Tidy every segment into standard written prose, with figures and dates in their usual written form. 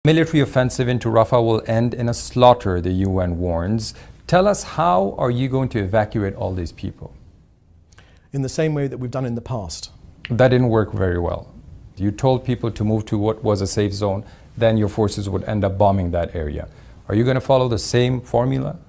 Military offensive into Rafah will end in a slaughter, the UN warns. Tell us, how are you going to evacuate all these people? In the same way that we've done in the past. That didn't work very well. You told people to move to what was a safe zone, then your forces would end up bombing that area. Are you going to follow the same formula?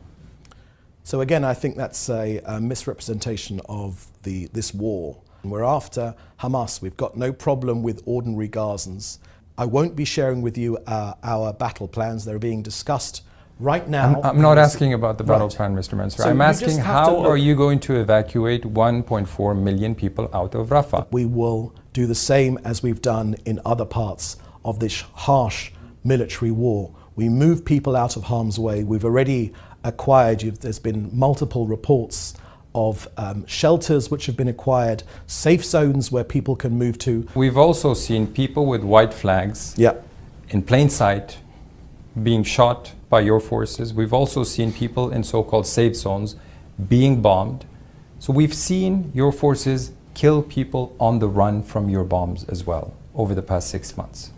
So again, I think that's a misrepresentation of this war. We're after Hamas. We've got no problem with ordinary Gazans. I won't be sharing with you our battle plans. They're being discussed right now. I'm not asking about the battle plan, Mr. Mensur. So I'm asking, how are you going to evacuate 1.4 million people out of Rafah? We will do the same as we've done in other parts of this harsh military war. We move people out of harm's way. We've already acquired, there's been multiple reports of shelters which have been acquired, safe zones where people can move to. We've also seen people with white flags in plain sight being shot by your forces. We've also seen people in so-called safe zones being bombed. So we've seen your forces kill people on the run from your bombs as well over the past 6 months.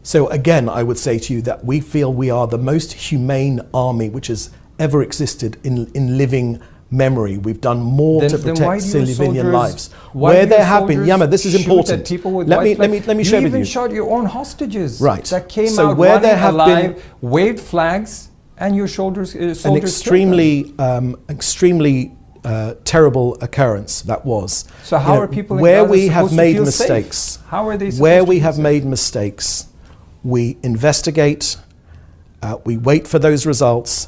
So again, I would say to you that we feel we are the most humane army which has ever existed in living memory. We've done more to protect civilian lives. Where there have been, Yama, this is important. Let me share with you. You even shot your own hostages. Right. That came so out where running there have alive, been waved flags, and your soldiers an extremely terrible occurrence that was. So how are people in where Gaza we have supposed to made feel mistakes? Safe? How are they supposed where to we feel have safe? made mistakes, we investigate, we wait for those results,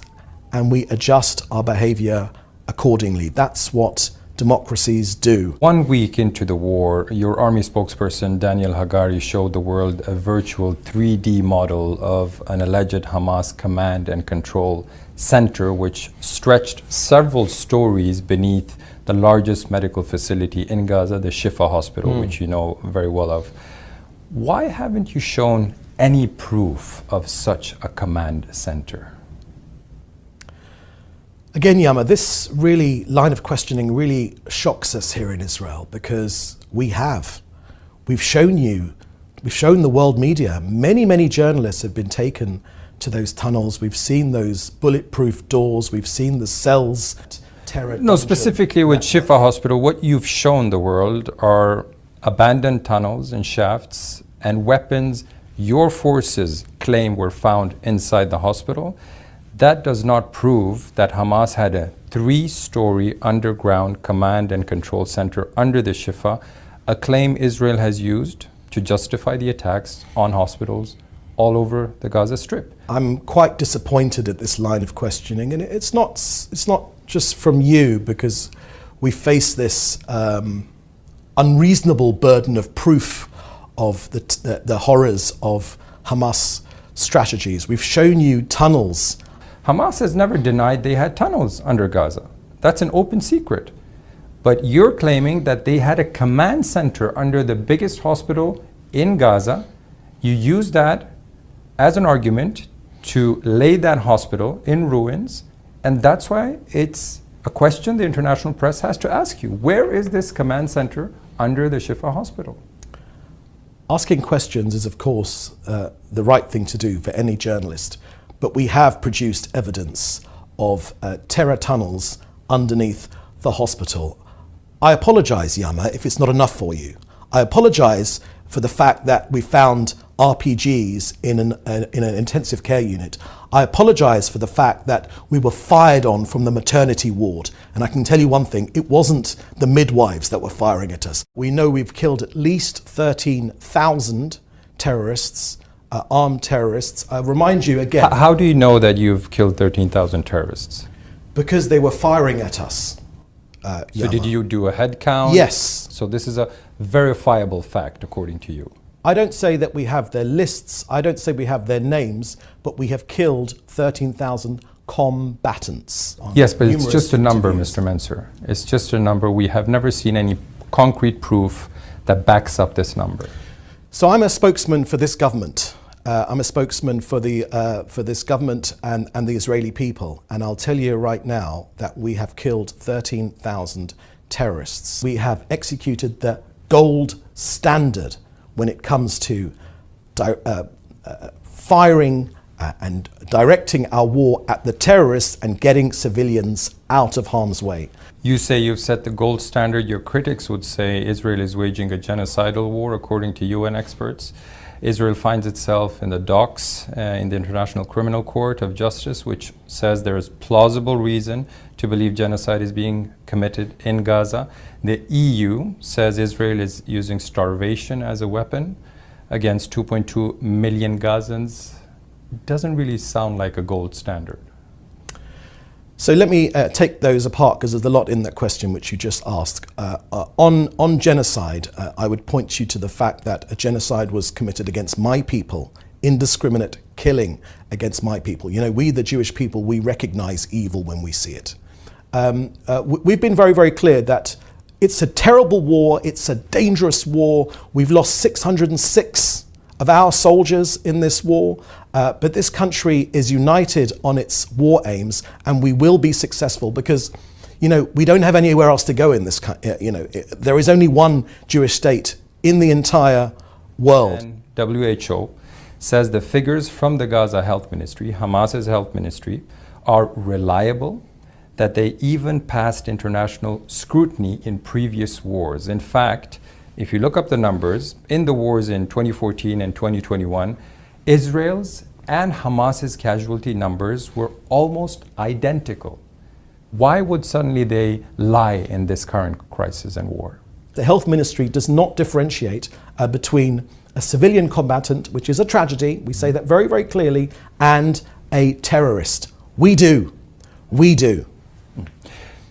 and we adjust our behavior accordingly. That's what democracies do. 1 week into the war, your army spokesperson Daniel Hagari showed the world a virtual 3D model of an alleged Hamas command and control center which stretched several stories beneath the largest medical facility in Gaza, the Shifa hospital, which you know very well of. Why haven't you shown any proof of such a command center? Again, Yama, this line of questioning really shocks us here in Israel, because we've shown the world media, many journalists have been taken to those tunnels. We've seen those bulletproof doors, we've seen the cells. No, specifically with Shifa Hospital, what you've shown the world are abandoned tunnels and shafts and weapons your forces claim were found inside the hospital. That does not prove that Hamas had a 3-story underground command and control center under the Shifa, a claim Israel has used to justify the attacks on hospitals all over the Gaza Strip. I'm quite disappointed at this line of questioning, and it's not just from you, because we face this unreasonable burden of proof of the horrors of Hamas strategies. We've shown you tunnels. Hamas has never denied they had tunnels under Gaza. That's an open secret. But you're claiming that they had a command center under the biggest hospital in Gaza. You use that as an argument to lay that hospital in ruins, and that's why it's a question the international press has to ask you. Where is this command center under the Shifa hospital? Asking questions is, of course, the right thing to do for any journalist. But we have produced evidence of terror tunnels underneath the hospital. I apologize, Yama, if it's not enough for you. I apologize for the fact that we found RPGs in an intensive care unit. I apologize for the fact that we were fired on from the maternity ward. And I can tell you one thing, it wasn't the midwives that were firing at us. We know we've killed at least 13,000 terrorists, armed terrorists. I remind you again. How do you know that you've killed 13,000 terrorists? Because they were firing at us. So did you do a head count? Yes. So this is a verifiable fact according to you? I don't say that we have their lists, I don't say we have their names, but we have killed 13,000 combatants. Yes, but it's just a number, Mr. Mensur. It's just a number. We have never seen any concrete proof that backs up this number. So I'm a spokesman for this government. I'm a spokesman for this government and the Israeli people. And I'll tell you right now that we have killed 13,000 terrorists. We have executed the gold standard when it comes to firing and directing our war at the terrorists and getting civilians out of harm's way. You say you've set the gold standard. Your critics would say Israel is waging a genocidal war, according to UN experts. Israel finds itself in the docks in the International Criminal Court of Justice, which says there is plausible reason to believe genocide is being committed in Gaza. The EU says Israel is using starvation as a weapon against 2.2 million Gazans. It doesn't really sound like a gold standard. So let me take those apart, because there's a lot in that question which you just asked. On genocide, I would point you to the fact that a genocide was committed against my people, indiscriminate killing against my people. You know, we, the Jewish people, we recognize evil when we see it. We've been very, very clear that it's a terrible war, it's a dangerous war. We've lost 606 of our soldiers in this war, but this country is united on its war aims, and we will be successful because, you know, we don't have anywhere else to go in this country. You know, there is only one Jewish state in the entire world. And WHO says the figures from the Gaza Health Ministry, Hamas's health ministry, are reliable, that they even passed international scrutiny in previous wars. In fact, if you look up the numbers, in the wars in 2014 and 2021, Israel's and Hamas's casualty numbers were almost identical. Why would suddenly they lie in this current crisis and war? The health ministry does not differentiate between a civilian combatant, which is a tragedy, we say that very, very clearly, and a terrorist. We do. We do.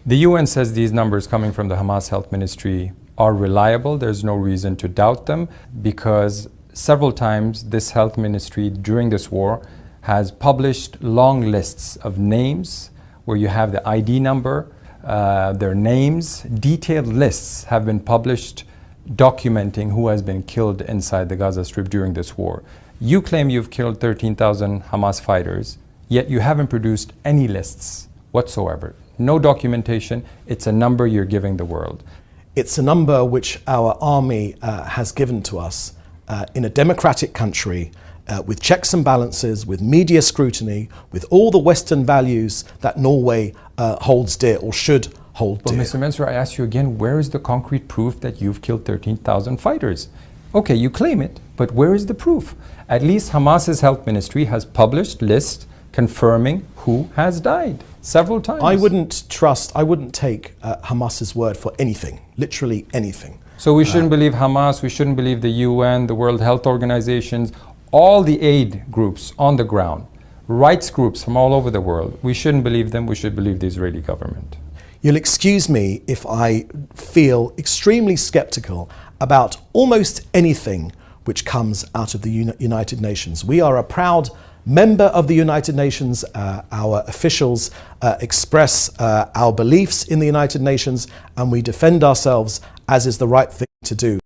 The UN says these numbers coming from the Hamas Health Ministry are reliable. There's no reason to doubt them, because several times this health ministry during this war has published long lists of names where you have the ID number, their names. Detailed lists have been published documenting who has been killed inside the Gaza Strip during this war. You claim you've killed 13,000 Hamas fighters, yet you haven't produced any lists whatsoever. No documentation. It's a number you're giving the world. It's a number which our army has given to us in a democratic country with checks and balances, with media scrutiny, with all the Western values that Norway holds dear or should hold dear. But Mr. Mensur, I ask you again, where is the concrete proof that you've killed 13,000 fighters? Okay, you claim it, but where is the proof? At least Hamas's health ministry has published lists confirming who has died several times. I wouldn't take Hamas's word for anything, literally anything. So we shouldn't believe Hamas, we shouldn't believe the UN, the World Health Organizations, all the aid groups on the ground, rights groups from all over the world. We shouldn't believe them, we should believe the Israeli government. You'll excuse me if I feel extremely skeptical about almost anything which comes out of the United Nations. We are a proud member of the United Nations. Our officials express our beliefs in the United Nations, and we defend ourselves as is the right thing to do.